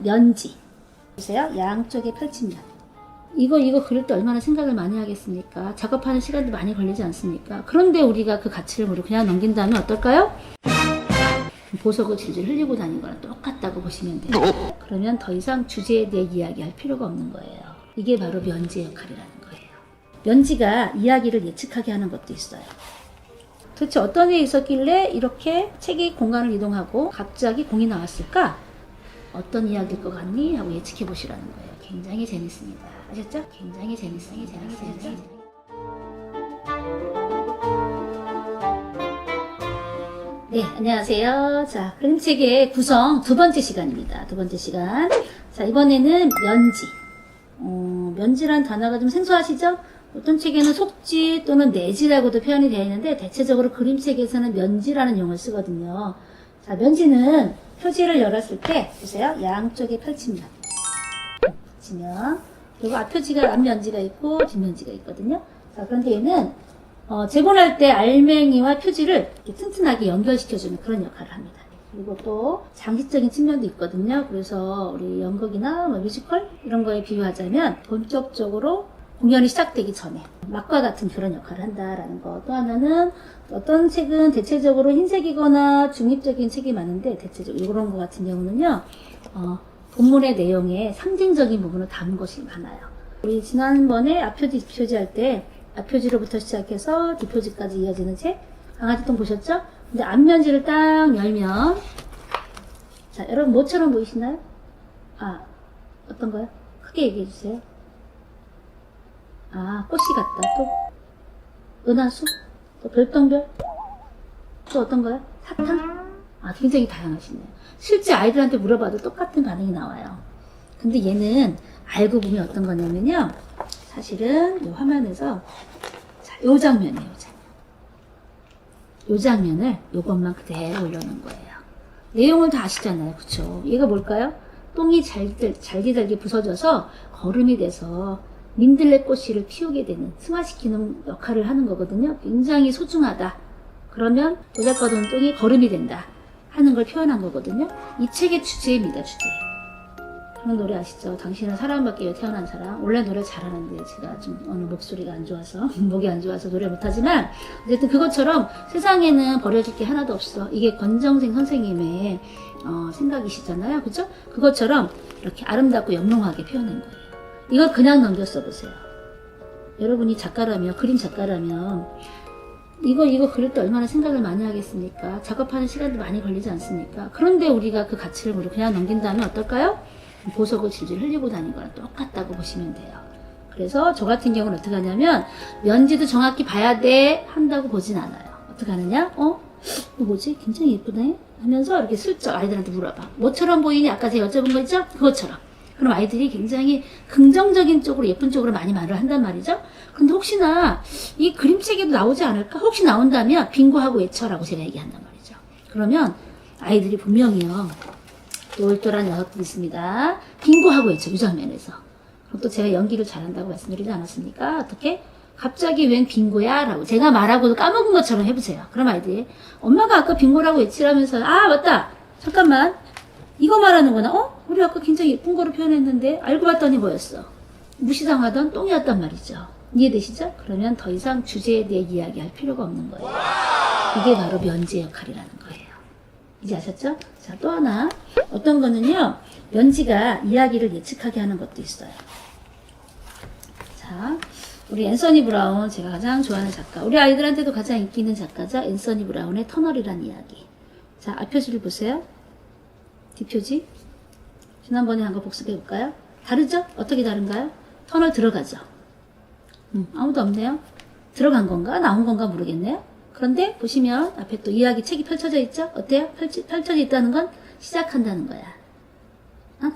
면지. 보세요. 양쪽에 펼치면. 이거 그릴 때 얼마나 생각을 많이 하겠습니까? 작업하는 시간도 많이 걸리지 않습니까? 그런데 우리가 그 가치를 모르고 그냥 넘긴다면 어떨까요? 보석을 질질 흘리고 다니는 거랑 똑같다고 보시면 돼요. 그러면 더 이상 주제에 대해 이야기할 필요가 없는 거예요. 이게 바로 면지의 역할이라는 거예요. 면지가 이야기를 예측하게 하는 것도 있어요. 도대체 어떤 일이 있었길래 이렇게 책이 공간을 이동하고 갑자기 공이 나왔을까? 어떤 이야기일 것 같니? 하고 예측해 보시라는 거예요. 굉장히 재밌습니다. 아셨죠? 굉장히 재밌어요. 네, 안녕하세요. 자, 그림책의 구성 두 번째 시간입니다. 두 번째 시간. 자, 이번에는 면지. 면지란 단어가 좀 생소하시죠? 어떤 책에는 속지 또는 내지라고도 표현이 되어 있는데 대체적으로 그림책에서는 면지라는 용어를 쓰거든요. 자, 면지는 표지를 열었을 때 보세요. 양쪽에 펼치면 그리고 앞면지가 있고 뒷면지가 있거든요. 자, 그런데 얘는 제본할 때 알맹이와 표지를 이렇게 튼튼하게 연결시켜주는 그런 역할을 합니다. 그리고 또 장기적인 측면도 있거든요. 그래서 우리 연극이나 뮤지컬 이런 거에 비유하자면 본격적으로 공연이 시작되기 전에 막과 같은 그런 역할을 한다라는 거. 또 하나는 어떤 책은 대체적으로 흰색이거나 중립적인 책이 많은데 대체적으로 이런 거 같은 경우는요. 본문의 내용에 상징적인 부분을 담은 것이 많아요. 우리 지난번에 앞표지, 뒷표지 할 때 앞표지로부터 시작해서 뒷표지까지 이어지는 책 강아지통 보셨죠? 근데 앞면지를 딱 열면 자, 여러분 뭐처럼 보이시나요? 어떤 거요? 크게 얘기해 주세요. 꽃이 같다. 또 은하수? 또 별똥별? 또 어떤 거요? 사탕? 굉장히 다양하시네요. 실제 아이들한테 물어봐도 똑같은 반응이 나와요. 근데 얘는 알고 보면 어떤 거냐면요. 사실은 이 화면에서 자, 요 장면이에요. 요 장면을 요것만 그대로 올려놓은 거예요. 내용을 다 아시잖아요. 그쵸? 얘가 뭘까요? 똥이 잘게 부서져서 거름이 돼서 민들레꽃씨를 피우게 되는 승화시키는 역할을 하는 거거든요. 굉장히 소중하다. 그러면 보잘것없는 똥이 거름이 된다 하는 걸 표현한 거거든요. 이 책의 주제입니다. 주제. 그런 노래 아시죠? 당신은 사랑받기 위해 태어난 사람. 원래 노래 잘하는데 제가 좀 오늘 목소리가 안 좋아서 목이 안 좋아서 노래 못하지만 어쨌든 그것처럼 세상에는 버려질 게 하나도 없어. 이게 권정생 선생님의 생각이시잖아요. 그죠? 그것처럼 이렇게 아름답고 영롱하게 표현한 거예요. 이걸 그냥 넘겨 써보세요. 여러분이 작가라면, 그림 작가라면 이거 그릴 때 얼마나 생각을 많이 하겠습니까? 작업하는 시간도 많이 걸리지 않습니까? 그런데 우리가 그 가치를 모르고 그냥 넘긴다면 어떨까요? 보석을 질질 흘리고 다니는 거랑 똑같다고 보시면 돼요. 그래서 저 같은 경우는 어떻게 하냐면 면지도 정확히 봐야 돼 한다고 보진 않아요. 어떻게 하느냐? 이거 뭐지? 굉장히 예쁘네? 하면서 이렇게 슬쩍 아이들한테 물어봐. 뭐처럼 보이니? 아까 제가 여쭤본 거 있죠? 그것처럼. 그럼 아이들이 굉장히 긍정적인 쪽으로 예쁜 쪽으로 많이 말을 한단 말이죠. 근데 혹시나 이 그림책에도 나오지 않을까? 혹시 나온다면 빙고하고 외쳐라고 제가 얘기한단 말이죠. 그러면 아이들이 분명히요. 똘똘한 녀석들이 있습니다. 빙고하고 외쳐. 이 장면에서. 그럼 또 제가 연기를 잘한다고 말씀드리지 않았습니까? 어떻게? 갑자기 웬 빙고야? 라고 제가 말하고도 까먹은 것처럼 해보세요. 그럼 아이들이 엄마가 아까 빙고라고 외치라면서 맞다! 잠깐만. 이거 말하는구나. 우리 아까 굉장히 예쁜 거로 표현했는데 알고 봤더니 뭐였어? 무시당하던 똥이었단 말이죠. 이해되시죠? 그러면 더 이상 주제에 대해 이야기할 필요가 없는 거예요. 이게 바로 면지의 역할이라는 거예요. 이제 아셨죠? 자, 또 하나. 어떤 거는요. 면지가 이야기를 예측하게 하는 것도 있어요. 자, 우리 앤서니 브라운, 제가 가장 좋아하는 작가. 우리 아이들한테도 가장 인기 있는 작가죠. 앤서니 브라운의 터널이란 이야기. 자, 앞표지를 보세요. 뒷표지. 지난번에 한 거 복습해 볼까요? 다르죠? 어떻게 다른가요? 터널 들어가죠. 아무도 없네요. 들어간 건가? 나온 건가 모르겠네요. 그런데 보시면 앞에 또 이야기 책이 펼쳐져 있죠? 어때요? 펼쳐져 있다는 건 시작한다는 거야.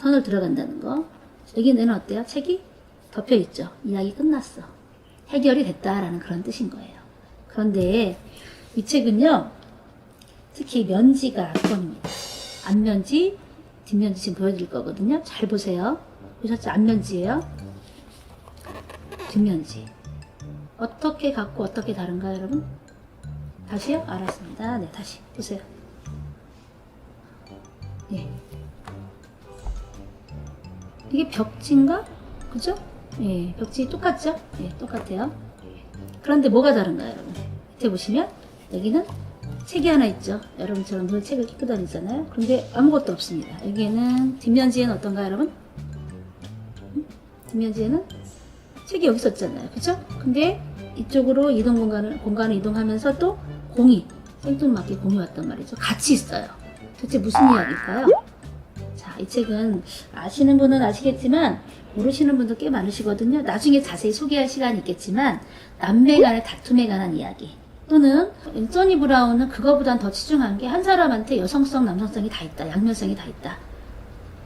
터널 들어간다는 거. 여기는 어때요? 책이 덮여 있죠? 이야기 끝났어. 해결이 됐다라는 그런 뜻인 거예요. 그런데 이 책은요. 특히 면지가 압권입니다. 앞면지, 뒷면지 지금 보여드릴 거거든요. 잘 보세요. 보셨죠? 앞면지예요. 뒷면지. 어떻게 같고 어떻게 다른가요, 여러분? 다시요? 알았습니다. 네, 다시 보세요. 네. 이게 벽지인가? 그죠? 예, 벽지 똑같죠? 예, 똑같아요. 그런데 뭐가 다른가요, 여러분? 밑에 보시면 여기는 책이 하나 있죠. 여러분처럼 늘 책을 끼고 다니잖아요. 그런데 아무것도 없습니다. 여기에는 뒷면지에는 어떤가요, 여러분? 뒷면지에는 책이 여기 있었잖아요. 그죠? 근데 이쪽으로 공간을 이동하면서 또 공이 생뚱맞게 공이 왔단 말이죠. 같이 있어요. 도대체 무슨 이야기일까요? 자, 이 책은 아시는 분은 아시겠지만 모르시는 분도 꽤 많으시거든요. 나중에 자세히 소개할 시간이 있겠지만 남매 간의 다툼에 관한 이야기 또는 앤서니 브라운은 그거보단 더 치중한 게 한 사람한테 여성성, 남성성이 다 있다. 양면성이 다 있다.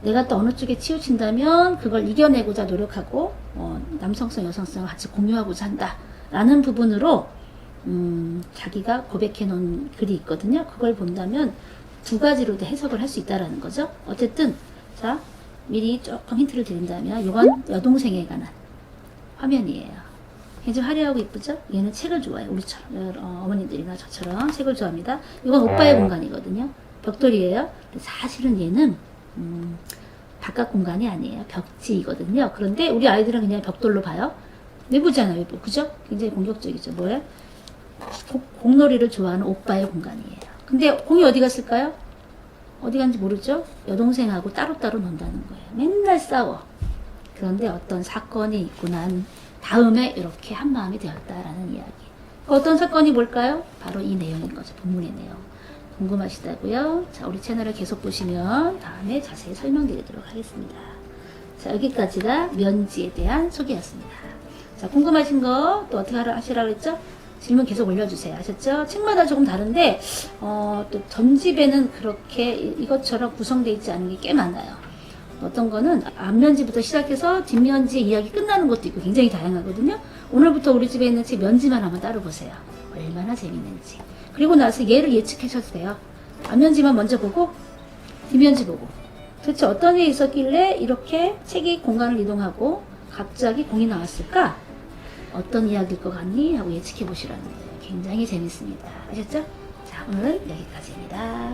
내가 또 어느 쪽에 치우친다면 그걸 이겨내고자 노력하고 남성성, 여성성을 같이 공유하고자 한다. 라는 부분으로 자기가 고백해 놓은 글이 있거든요. 그걸 본다면 두 가지로도 해석을 할 수 있다라는 거죠. 어쨌든 자 미리 조금 힌트를 드린다면 이건 여동생에 관한 화면이에요. 굉장히 화려하고 이쁘죠? 얘는 책을 좋아해요. 우리처럼 어머니들이나 저처럼 책을 좋아합니다. 이건 오빠의 공간이거든요. 벽돌이에요. 사실은 얘는 바깥 공간이 아니에요. 벽지이거든요. 그런데 우리 아이들은 그냥 벽돌로 봐요. 외부잖아요. 외부. 그죠? 굉장히 공격적이죠. 뭐예요? 공놀이를 좋아하는 오빠의 공간이에요. 근데 공이 어디 갔을까요? 어디 간지 모르죠? 여동생하고 따로따로 논다는 거예요. 맨날 싸워. 그런데 어떤 사건이 있고 난 다음에 이렇게 한마음이 되었다라는 이야기. 어떤 사건이 뭘까요? 바로 이 내용인 거죠. 본문의 내용. 궁금하시다고요? 자, 우리 채널을 계속 보시면 다음에 자세히 설명드리도록 하겠습니다. 자, 여기까지가 면지에 대한 소개였습니다. 자, 궁금하신 거 또 어떻게 하시라고 했죠? 질문 계속 올려주세요. 아셨죠? 책마다 조금 다른데 또 전집에는 그렇게 이것처럼 구성되어 있지 않은 게 꽤 많아요. 어떤 거는 앞면지부터 시작해서 뒷면지 이야기 끝나는 것도 있고 굉장히 다양하거든요. 오늘부터 우리 집에 있는 책 면지만 한번 따로 보세요. 얼마나 재밌는지. 그리고 나서 얘를 예측하셔도 돼요. 앞면지만 먼저 보고 뒷면지 보고 도대체 어떤 일이 있었길래 이렇게 책이 공간을 이동하고 갑자기 공이 나왔을까? 어떤 이야기일 것 같니? 하고 예측해 보시라는 거예요. 굉장히 재밌습니다. 아셨죠? 자, 오늘은 여기까지입니다.